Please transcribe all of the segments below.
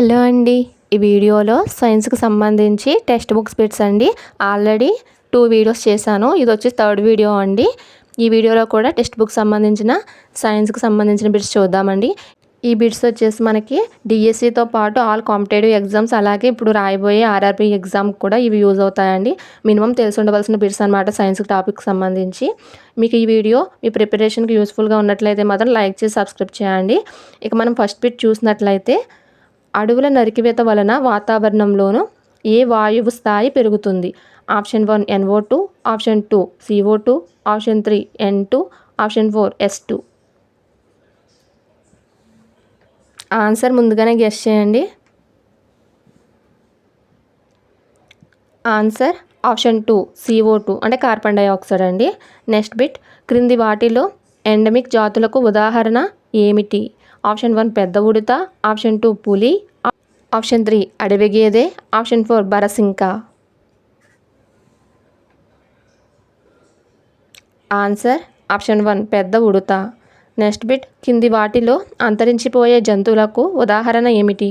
Hello అండి. ఈ వీడియోలో సైన్స్‌కి సంబంధించి టెక్స్ట్ బుక్స్ బిట్స్ అండి. ఆల్రెడీ 2 వీడియోస్ చేశాను. ఇది వచ్చి థర్డ్ వీడియో అండి. ఈ వీడియోలో కూడా టెక్స్ట్ బుక్ సంబంధించిన సైన్స్‌కి సంబంధించిన బిట్స్ చూద్దామండి. ఈ బిట్స్ వచ్చేసి మనకి డిఎస్సితో పాటు ఆల్ కాంపిటేటివ్ ఎగ్జామ్స్ అలాగే ఇప్పుడు రాయబోయే ఆర్ఆర్బీ ఎగ్జామ్కి కూడా ఇవి యూజ్ అవుతాయండి. మినిమం తెలిసి ఉండవలసిన బిట్స్ అనమాట సైన్స్ టాపిక్కి సంబంధించి. మీకు ఈ వీడియో మీ ప్రిపరేషన్కి యూస్ఫుల్గా ఉన్నట్లయితే మాత్రం లైక్ చేసి సబ్స్క్రైబ్ చేయండి. ఇక మనం ఫస్ట్ బిట్ చూసినట్లయితే అడవుల నరికివేత వలన వాతావరణంలోనూ ఏ వాయువు స్థాయి పెరుగుతుంది? Option 1 NO2, option 2 CO2, option 3 N2, option 4 S2. Answer ముందుగానే గెస్ చేయండి. ఆన్సర్ ఆప్షన్ 2 CO2 అంటే కార్బన్ డైఆక్సైడ్ అండి. నెక్స్ట్ బిట్ క్రింది వాటిలో ఎండమిక్ జాతులకు ఉదాహరణ ఏమిటి? ఆప్షన్ 1 పెద్ద ఉడత, ఆప్షన్ 2 పులి, ఆప్షన్ 3 అడవి గేదె, ఆప్షన్ 4 బరసింక. ఆన్సర్ ఆప్షన్ 1 పెద్ద ఉడత. నెక్స్ట్ బిట్ కింది వాటిలో అంతరించిపోయే జంతువులకు ఉదాహరణ ఏమిటి?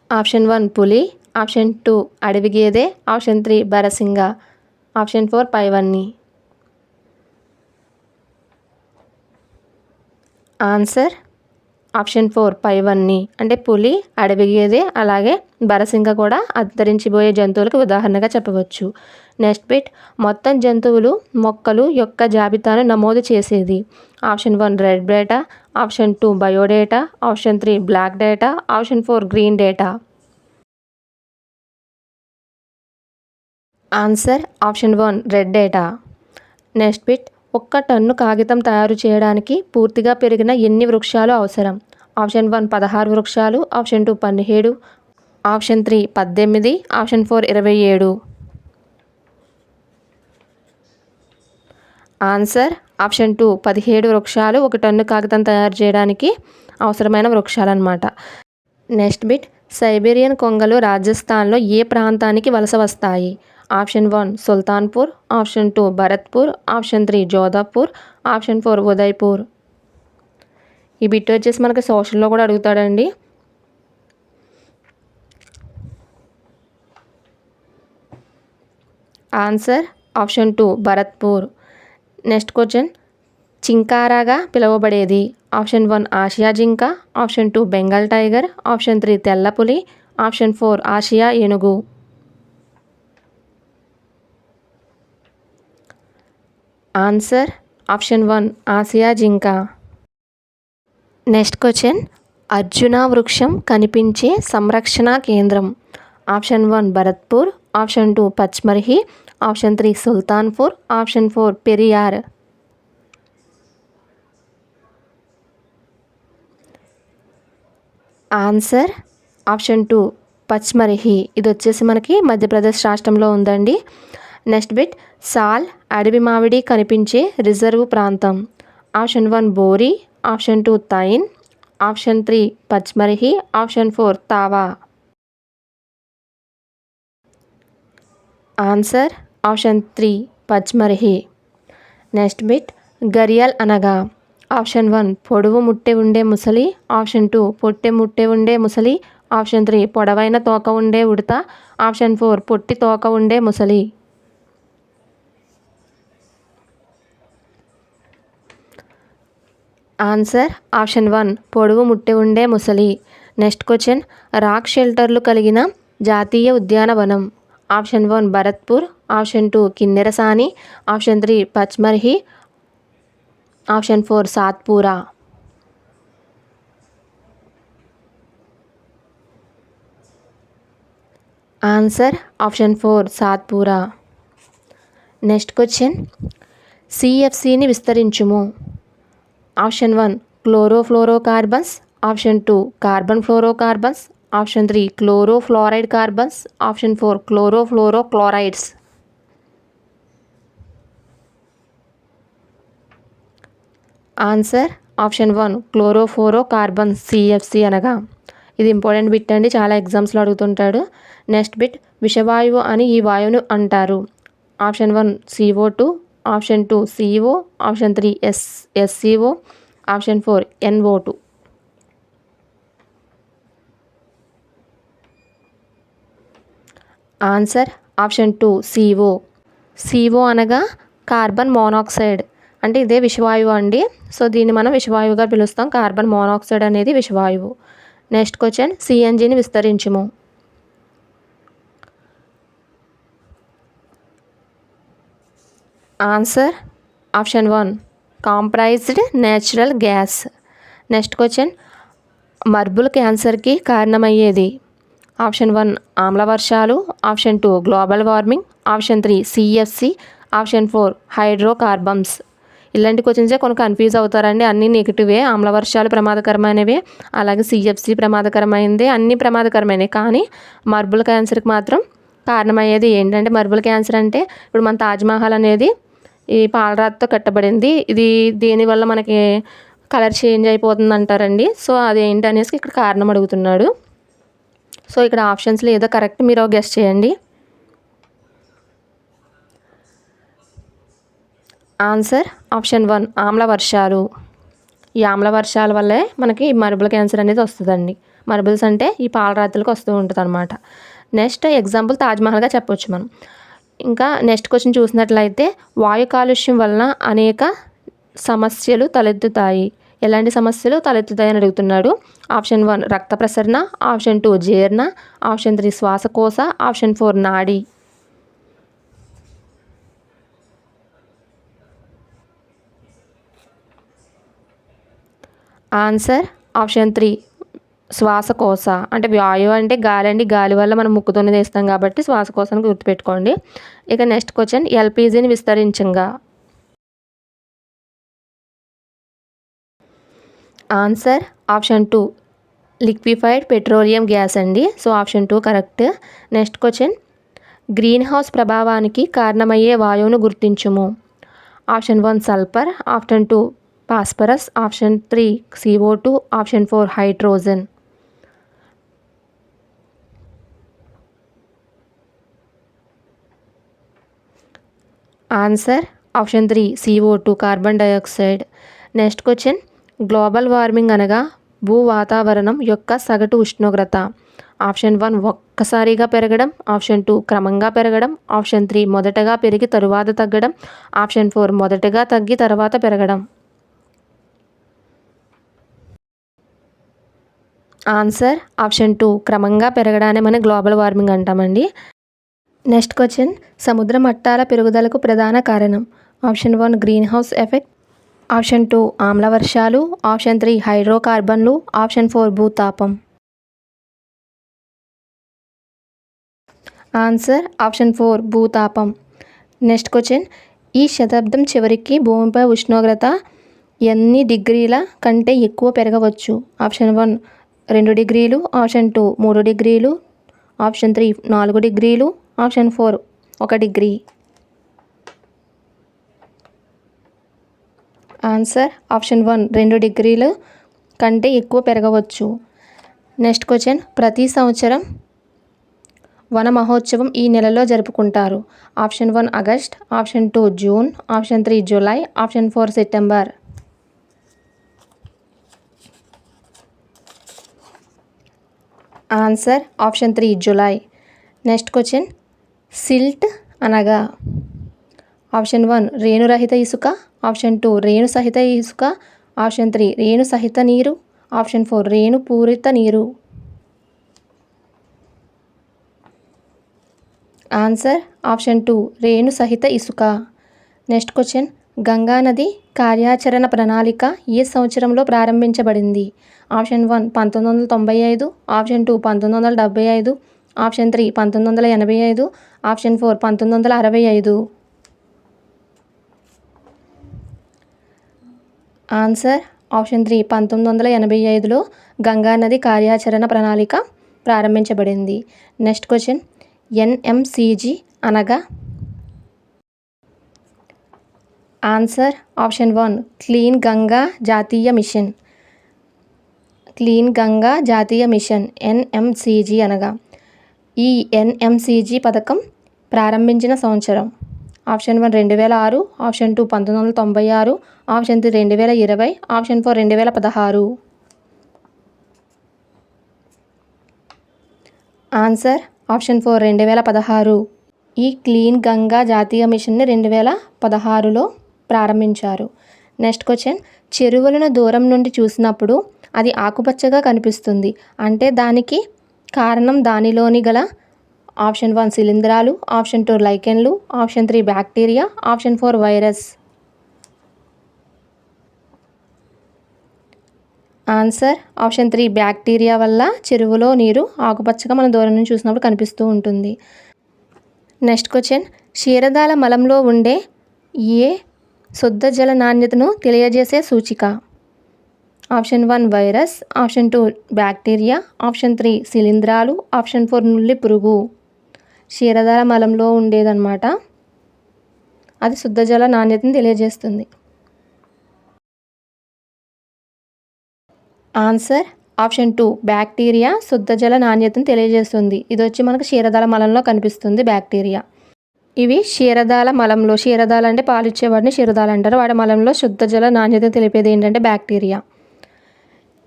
ఆప్షన్ 1 పులి, ఆప్షన్ 2 అడవి గేదె, ఆప్షన్ 3 బరసింగ, ఆప్షన్ 4 పైవన్నీ. ఆన్సర్ ఆప్షన్ 4 పైవన్నీ అంటే పులి, అడవి గేదె అలాగే బరసింగ కూడా అంతరించిపోయే జంతువులకు ఉదాహరణగా చెప్పవచ్చు. నెక్స్ట్ బిట్ మొత్తం జంతువులు మొక్కలు యొక్క జాబితాను నమోదు చేసేది? Option 1 red data, option 2 biodata, option 3 black data, option 4 green data. Answer option 1 red data. Next bit 1 ton కాగితం తయారు చేయడానికి పూర్తిగా పెరిగిన ఎన్ని వృక్షాలు అవసరం? ఆప్షన్ 1 16 వృక్షాలు, option 2 17, option 3 18, option 4 27. Answer option 2 17 వృక్షాలు 1 టన్ను కాగితం తయారు చేయడానికి అవసరమైన వృక్షాలన్నమాట. నెక్స్ట్ బిట్ సైబీరియన్ కొంగలు రాజస్థాన్లో ఏ ప్రాంతానికి వలస వస్తాయి? Option 1 Sultanpur, option 2 Bharatpur, option 3 Jodhpur, option 4 Udaipur. ఈ బిట్ వచ్చేసి మనకి సోషల్లో కూడా అడుగుతాడండి. Answer option 2 Bharatpur. Next question చింకారాగా పిలువబడేది? ఆప్షన్ 1 ఆసియా జింక, ఆప్షన్ 2 బెంగాల్ టైగర్, ఆప్షన్ 3 తెల్లపులి, ఆప్షన్ 4 ఆసియా ఏనుగు. ఆన్సర్ ఆప్షన్ 1 ఆసియా జింక. నెక్స్ట్ క్వశ్చన్ అర్జున వృక్షం కనిపించే సంరక్షణ కేంద్రం? Option 1 Bharatpur, option 2 Pachmarhi, option 3 Sultanpur, option 4 Periyar. Answer option 2 Pachmarhi. ఇది వచ్చేసి మనకి మధ్యప్రదేశ్ రాష్ట్రంలో ఉందండి. నెక్స్ట్ బిట్ సాల్ అడవి మామిడి కనిపించే రిజర్వ్ ప్రాంతం? ఆప్షన్ 1 బోరి, ఆప్షన్ 2 థైన్, option 3 Pachmarhi, option 4 Tawa. Answer option 3 Pachmarhi. Next bit gharial అనగా? ఆప్షన్ 1 పొడవు ముట్టె ఉండే ముసలి, ఆప్షన్ 2 పొట్టె ముట్టె ఉండే ముసలి, ఆప్షన్ 3 పొడవైన తోక ఉండే ఉడత, ఆప్షన్ 4 పొట్టి తోక ఉండే ముసలి. ఆన్సర్ ఆప్షన్ 1 పొడవు ముట్టె ఉండే ముసలి. నెక్స్ట్ క్వశ్చన్ రాక్ షెల్టర్లు కలిగిన జాతీయ ఉద్యానవనం? Option 1 Bharatpur, option 2 Kinnerasani, option 3 Pachmarhi, option 4 Satpura. Answer option 4 Satpura. Next question సిఎఫ్సిని విస్తరించుము? Option 1 chlorofluorocarbons, option 2 carbon fluorocarbons, option 3 chlorofluoride carbons, option 4 chlorofluorochlorides. Answer option 1 chlorofluorocarbons CFC అనగా. ఇది ఇంపార్టెంట్ బిట్ అండి, చాలా ఎగ్జామ్స్లో అడుగుతుంటాడు. నెక్స్ట్ బిట్ విషవాయువు అని ఈ వాయువును అంటారు? Option 1 CO2, option 2 CO, option 3 SCO, option 4 NO2. Answer option 2 CO. CO అనగా కార్బన్ మోనాక్సైడ్, అంటే ఇదే విషవాయువు అండి. సో దీన్ని మనం విషవాయువుగా పిలుస్తాం. కార్బన్ మోనాక్సైడ్ అనేది విషవాయువు. నెక్స్ట్ క్వశ్చన్, CNGని విస్తరించుము. Answer option 1 compressed natural gas. Next question, marble క్యాన్సర్కి కారణమయ్యేది. ఆప్షన్ 1 ఆమ్ల వర్షాలు, option 2 global warming, option 3 CFC, option 4 hydrocarbons. ఇలాంటి క్వశ్చన్సే కొన్ని కన్ఫ్యూజ్ అవుతారండి. అన్నీ నెగిటివే. ఆమ్ల వర్షాలు ప్రమాదకరమైనవే, అలాగే CFC ప్రమాదకరమైనది, అన్నీ ప్రమాదకరమైనవి. కానీ మర్బుల్ క్యాన్సర్కి మాత్రం కారణమయ్యేది ఏంటంటే, మర్బుల్ క్యాన్సర్ అంటే ఇప్పుడు మన తాజ్మహల్ అనేది ఈ పాలరాతితో కట్టబడింది. ఇది దీనివల్ల మనకి కలర్ చేంజ్ అయిపోతుంది అంటారండి. సో అదేంటి అనేసి ఇక్కడ కారణం అడుగుతున్నాడు. సో ఇక్కడ ఆప్షన్స్లో ఏదో కరెక్ట్, మీరు గెస్ చేయండి. ఆన్సర్ ఆప్షన్ 1 ఆమ్ల వర్షాలు. ఈ ఆమ్ల వర్షాల వల్లే మనకి మర్బుల్ క్యాన్సర్ అనేది వస్తుందండి. మర్బుల్స్ అంటే ఈ పాలరాతులకు వస్తూ ఉంటుంది అనమాట. నెక్స్ట్ ఎగ్జాంపుల్ తాజ్మహల్గా చెప్పొచ్చు మనం. ఇంకా నెక్స్ట్ క్వశ్చన్ చూసినట్లయితే, వాయు కాలుష్యం వలన అనేక సమస్యలు తలెత్తుతాయి. ఎలాంటి సమస్యలు తలెత్తుతాయని అడుగుతున్నాడు. ఆప్షన్ 1 రక్త ప్రసరణ, ఆప్షన్ 2 జీర్ణ, ఆప్షన్ 3 శ్వాసకోశ, ఆప్షన్ 4 నాడి. ఆన్సర్ ఆప్షన్ 3 శ్వాసకోశ. అంటే వాయువు అంటే గాలి అండి. గాలి వల్ల మనం ముక్కుతోనే తీస్తాం కాబట్టి శ్వాసకోశాన్ని గుర్తుపెట్టుకోండి. ఇక నెక్స్ట్ క్వశ్చన్, LPGని విస్తరించంగా. Answer option 2 liquefied petroleum gas అండి. So option 2 correct. Next question, green house ప్రభావానికి కారణమయ్యే వాయువును గుర్తించుము. Option 1 sulphur, option 2 phosphorus, option 3 CO2, option 4 hydrogen. Answer option 3 CO2 carbon dioxide. Next question, global warming అనగా భూ వాతావరణం యొక్క సగటు ఉష్ణోగ్రత. ఆప్షన్ 1 ఒక్కసారిగా పెరగడం, ఆప్షన్ 2 క్రమంగా పెరగడం, ఆప్షన్ 3 మొదటగా పెరిగి తరువాత తగ్గడం, ఆప్షన్ 4 మొదటగా తగ్గి తర్వాత పెరగడం. ఆన్సర్ ఆప్షన్ 2 క్రమంగా పెరగడాన్ని మనం గ్లోబల్ వార్మింగ్ అంటామండి. నెక్స్ట్ క్వశ్చన్, సముద్ర మట్టాల పెరుగుదలకు ప్రధాన కారణం. Option 1 green house effect, option 2 ఆమ్ల వర్షాలు, ఆప్షన్ 3 హైడ్రోకార్బన్లు, ఆప్షన్ 4 భూతాపం. ఆన్సర్ ఆప్షన్ 4 భూతాపం. నెక్స్ట్ క్వశ్చన్, ఈ శతాబ్దం చివరికి భూమిపై ఉష్ణోగ్రత ఎన్ని డిగ్రీల కంటే ఎక్కువ పెరగవచ్చు. ఆప్షన్ 1 2 డిగ్రీలు, ఆప్షన్ 2 3 డిగ్రీలు, ఆప్షన్ 3 4 డిగ్రీలు, ఆప్షన్ 4 1 డిగ్రీ. ఆన్సర్ ఆప్షన్ 1 2 డిగ్రీలు కంటే ఎక్కువ పెరగవచ్చు. నెక్స్ట్ క్వశ్చన్, ప్రతి సంవత్సరం వన మహోత్సవం ఈ నెలలో జరుపుకుంటారు. Option 1 August, option 2 June, option 3 July, option 4 September. Answer option 3 July. Next question, silt అనగా. ఆప్షన్ 1 రేణురహిత ఇసుక, ఆప్షన్ 2 రేణు సహిత ఇసుక, ఆప్షన్ 3 రేణు సహిత నీరు, ఆప్షన్ 4 రేణు పూరిత నీరు. ఆన్సర్ ఆప్షన్ 2 రేణు సహిత ఇసుక. నెక్స్ట్ క్వశ్చన్, గంగా నది కార్యాచరణ ప్రణాళిక ఏ సంవత్సరంలో ప్రారంభించబడింది. Option 1 1995, option 2 1975, option 3 1985, option 4 1965. Answer option 3 1985లో గంగా నది కార్యాచరణ ప్రణాళిక ప్రారంభించబడింది. నెక్స్ట్ క్వశ్చన్, NMCG అనగా. ఆన్సర్ ఆప్షన్ 1 క్లీన్ గంగా జాతీయ మిషన్. క్లీన్ గంగా జాతీయ మిషన్ NMCG అనగా. ఈ NMCG పథకం ప్రారంభించిన సంవత్సరం. Option 1 2006, option 2 1996, option 3 2020, option 4 2016. Answer option 4 2016. ఈ క్లీన్ గంగా జాతీయ మిషన్ని 2016లో ప్రారంభించారు. నెక్స్ట్ క్వశ్చన్, చెరువులను దూరం నుండి చూసినప్పుడు అది ఆకుపచ్చగా కనిపిస్తుంది అంటే దానికి కారణం దానిలోని గల ఆప్షన్ 1 శిలీంధ్రాలు, ఆప్షన్ 2 లైకెన్లు, option 3 bacteria, option 4 virus. Answer option 3 bacteria వల్ల చెరువులో నీరు ఆకుపచ్చగా మనం దూరం నుంచి చూసినప్పుడు కనిపిస్తూ ఉంటుంది. నెక్స్ట్ క్వశ్చన్, క్షీరదాల మలంలో ఉండే ఏ శుద్ధ జల నాణ్యతను తెలియజేసే సూచిక? Option 1 virus, option 2 bacteria, option 3 శిలీంధ్రాలు, ఆప్షన్ 4 నుల్లి పురుగు. క్షీరదాల మలంలో ఉండేదన్నమాట. అది శుద్ధ జల నాణ్యతను తెలియజేస్తుంది. ఆన్సర్ ఆప్షన్ 2 బ్యాక్టీరియా శుద్ధ జల నాణ్యతను తెలియజేస్తుంది. ఇది వచ్చి మనకు క్షీరదాల మలంలో కనిపిస్తుంది బ్యాక్టీరియా. ఇవి క్షీరదాల మలంలో, క్షీరదాలు అంటే పాలిచ్చేవాడిని క్షీరదాలు అంటారు, వాడి మలంలో శుద్ధ జల నాణ్యత తెలిపేది ఏంటంటే బ్యాక్టీరియా.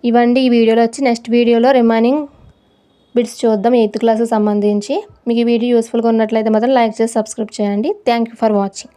ఇవండి ఈ వీడియోలో వచ్చి. నెక్స్ట్ వీడియోలో రిమైనింగ్ బిట్స్ చూద్దాం 8th క్లాస్కి సంబంధించి. మీకు ఈ వీడియో యూస్ఫుల్గా ఉన్నట్లయితే మాత్రం లైక్ చేసి సబ్స్క్రైబ్ చేయండి. Thank you for watching.